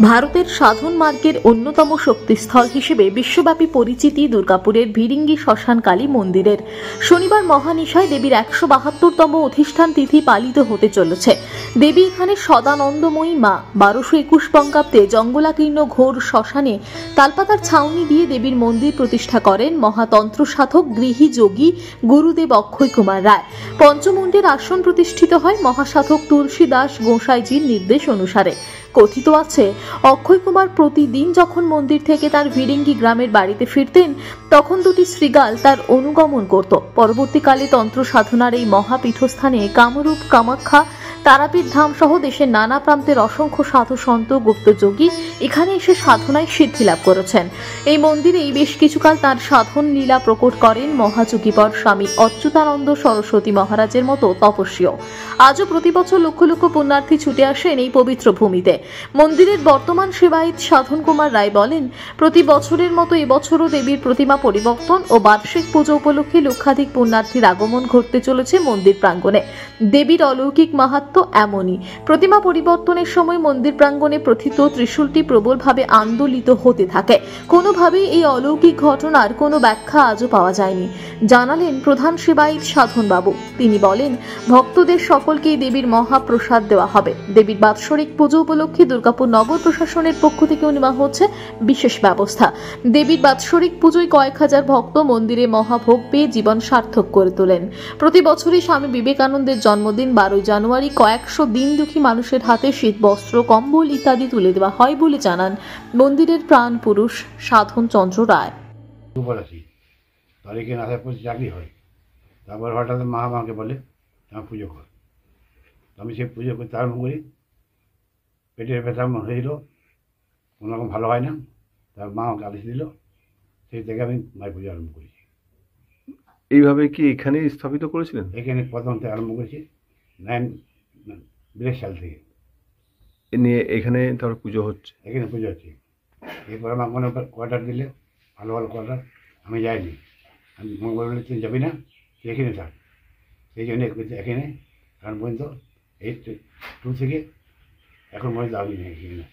ভারতের সাধন মার্গের অন্যতম শক্তিস্থল হিসেবে বিশ্বব্যাপী পরিচিতি দুর্গাপুরের ভিরিঙ্গি শ্মশান কালী মন্দিরের। শনিবার মহানিশায় দেবীর ১৭২তম অধিষ্ঠান তিথি পালিত হতে চলেছে। দেবী এখানে সদানন্দময়ী মা। ১২২১ বঙ্গাব্দে জঙ্গলাকীর্ণ ঘোর শ্মশানে তালপাতার ছাউনি দিয়ে দেবীর মন্দির প্রতিষ্ঠা করেন মহাতন্ত্র সাধক গৃহী যোগী গুরুদেব অক্ষয় কুমার রায়। পঞ্চমুণ্ডের আসন প্রতিষ্ঠিত হয় মহাসাধক তুলসী দাস গোসাইজির নির্দেশ অনুসারে। কথিত আছে, অক্ষয় কুমার প্রতিদিন যখন মন্দির থেকে তার ভিরিঙ্গি গ্রামের বাড়িতে ফিরতেন তখন দুটি শৃগাল তার অনুগমন করত। পরবর্তীকালে তন্ত্র সাধনার এই মহাপীঠস্থানে কামরূপ, কামাখ্যা, তারাপীঠ ধাম সহ দেশের নানা প্রান্তের অসংখ্য সাধু সন্ত গুপ্তযোগী এখানে এসে সাধনায় সিদ্ধি লাভ করেছেন। এই মন্দিরেই বেশ কিছুকাল তার সাধন লীলা প্রকট করেন মহাযোগীবর স্বামী অচ্যুতানন্দ সরস্বতী মহারাজের মতো তপস্বীও। আজও প্রতি বছর লক্ষ লক্ষ পুণ্যার্থী ছুটে আসেন এই পবিত্র ভূমিতে। মন্দিরের বর্তমান সেবায়িত সাধন কুমার রায় বলেন, প্রতি বছরের মতো এবছরও দেবীর প্রতিমা পরিবর্তন ও বার্ষিক পুজো উপলক্ষে লক্ষাধিক পুণ্যার্থীর আগমন ঘটতে চলেছে মন্দির প্রাঙ্গণে। দেবীর অলৌকিক মাহাত্ম্য এমনই, প্রতিমা পরিবর্তনের সময় মন্দির প্রাঙ্গণে প্রথিত ত্রিশূলটি প্রবলভাবে আন্দোলিত হতে থাকে। কোনোভাবেই এই অলৌকিক ঘটনার কোনো ব্যাখ্যা আজও পাওয়া যায়নি, জানালেন প্রধান সেবায়িত সাধন বাবু। তিনি বলেন, ভক্তদের সকলকেই দেবীর মহাপ্রসাদ দেওয়া হবে। দেবীর বাৎসরিক পুজো উপলক্ষে দুর্গাপুর নগর প্রশাসনের পক্ষ থেকে নেওয়া হচ্ছে বিশেষ ব্যবস্থা। দেবীর বাৎসরিক পুজোয় কয়েক হাজার ভক্ত মন্দিরে মহাভোগ পেয়ে জীবন সার্থক করে তোলেন। প্রতি বছরই স্বামী বিবেকানন্দের জন্মদিন ১২ জানুয়ারি কয়েকশো দিন দুঃখী মানুষের হাতে শীত বস্ত্র, কম্বল ইত্যাদি তুলে দেওয়া হয় বলে জানান মন্দিরের প্রাণ পুরুষ সাধন চন্দ্র রায়। চাকরি হয়, তারপর হঠাৎ মা আমাকে বলে আমার পুজো কর। আমি সেই পুজো করতে আরম্ভ করি। পেটের ব্যথা হয়েছিল, কোনোরকম ভালো হয় না, তার মা আমাকে আদেশ দিল, সেই থেকে আমি মায়ের পুজো আরম্ভ করেছি। এইভাবে কি এখানে স্থাপিত করেছিলেন? এখানে প্রথম থেকে আরম্ভ করেছি 1982 সাল থেকে। এ নিয়ে এখানে তার পুজো হচ্ছে, এখানে পুজো হচ্ছে। এরপর আমার কোনো কোয়ার্টার দিলে, ভালো ভালো কোয়ার্টার, আমি যাইনি। আমি মঙ্গল বলে তুই যাবি না, তুই এখানে থাক। সেই জন্য এখানে এখন পর্যন্ত 82 থেকে এখন পর্যন্ত আমি নেই এখানে।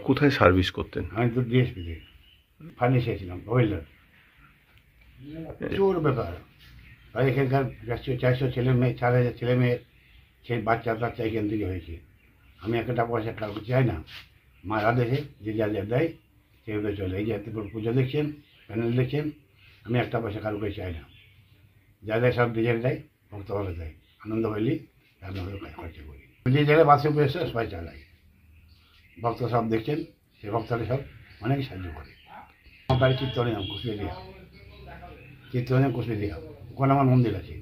কোথায় সার্ভিস করতেন? আমি তো ডিএসপিতে ফার্নিচার ছিলাম, ওয়েল্ডার। প্রচুর ব্যাপার। আর এখানকার 400 ছেলে মেয়ে, 4000 ছেলে মেয়ের সেই বাচ্চা এখান থেকে হয়েছে। আমি একটা পয়সা কাউকে চাই না, মার আদেশে যে যা যা দেয় সেভাবে চলে। এই যে পুজো দেখছেন, প্যানেল দেখছেন, আমি একটা পয়সা কাউকে চাই না। যা দেয় সব ডিজাইন দেয়, ভক্ত ভালো দেয়, আনন্দ হইলি আমি খরচা করি। যে জায়গায় বাসে পয়সা সবাই চালাই, ভক্ত সব দেখছেন, সে ভক্তরা সব অনেক সাহায্য করে। আমার বাড়ি চিত্তরঞ্জন কুশলিয়া, চিত্তরঞ্জন কুশলিয়া, ওখানে আমার মন্দির আছে।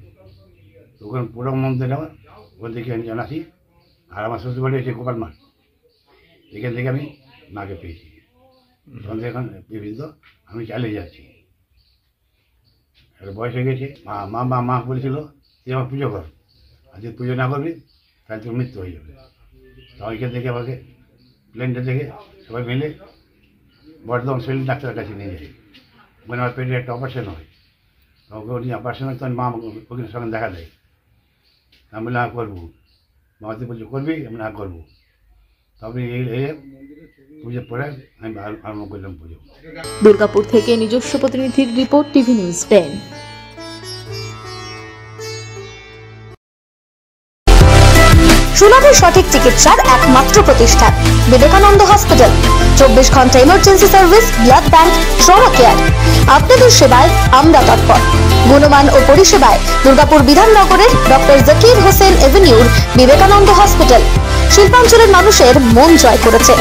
ওখানে পুরো মন্দির আমার, ওখান থেকে আমি জানাসি। আর আমার শ্বশুরবাড়ি হচ্ছে গোপাল মাঠ, এখান থেকে আমি মাকে পেয়েছি। তখন এখন বিভিন্ন আমি চালিয়ে যাচ্ছি। একটা বয়স হয়ে গেছে, মা বলেছিল তুই আমার পুজো কর, আর যদি পুজো না করবি তাহলে তোর মৃত্যু হয়ে যাবে। তো ওইখান থেকে আমাকে প্লেনটা থেকে সবাই মিলে বর্ধমান শরীর ডাক্তারের কাছে নিয়ে যাই। ওখানে আমার পেটের একটা অপারেশন হয়, ওকে উনি অপারেশন হয়, তখন মা আমাকে ওখানে সঙ্গে দেখা দেয়। আমি বলে হ্যাঁ করবো। মামাতে পুজো করবি? আমি না করবো। তবে এই পুজো পরে আমি আরম্ভ করলাম পুজো। দুর্গাপুর থেকে নিজস্ব প্রতিনিধির রিপোর্ট, টিভি নিউজ 10। সুলভে সঠিক চিকিৎসার একমাত্র প্রতিষ্ঠান বিবেকানন্দ হসপিটাল। 24 ঘন্টা emergency service, blood bank, trauma care. আপনাদের সেবায় আমরা তৎপর। গুণমান ও পরিষেবায় দুর্গাপুর বিধাননগরের ডক্টর জাকির হোসেন এভিনিউর বিবেকানন্দ হসপিটাল শিল্পাঞ্চলের মানুষের মন জয় করেছে।